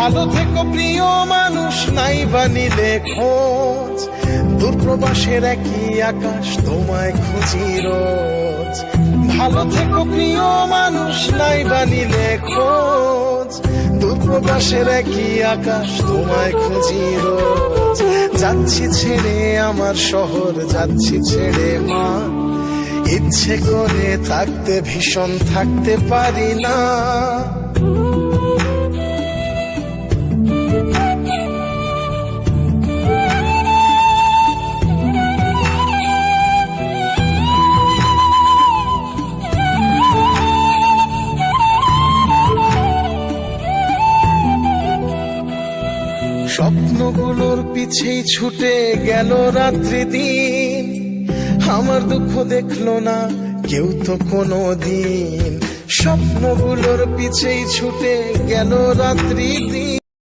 ভালো থেকো প্রিয় মানুষ, নাই বানিলে খোঁজ, দূরপ্রবাসের একই আকাশ তোমায় খুঁজি রোজ। ভালো থেকো প্রিয় মানুষ, নাই বানিলে খোঁজ, দূরপ্রবাসের একই আকাশ তোমায় খুঁজি রোজ। যাচ্ছি ছেড়ে আমার শহর, যাচ্ছি ছেড়ে মা, ইচ্ছে করে থাকতে ভীষণ থাকতে পারি না। স্বপ্নগুলোর পিছেই ছুটে গেল রাত্রি দিন, আমার দুঃখ দেখলো না কেউ তো কোনো দিন। স্বপ্নগুলোর পিছেই ছুটে গেল রাত্রি দিন,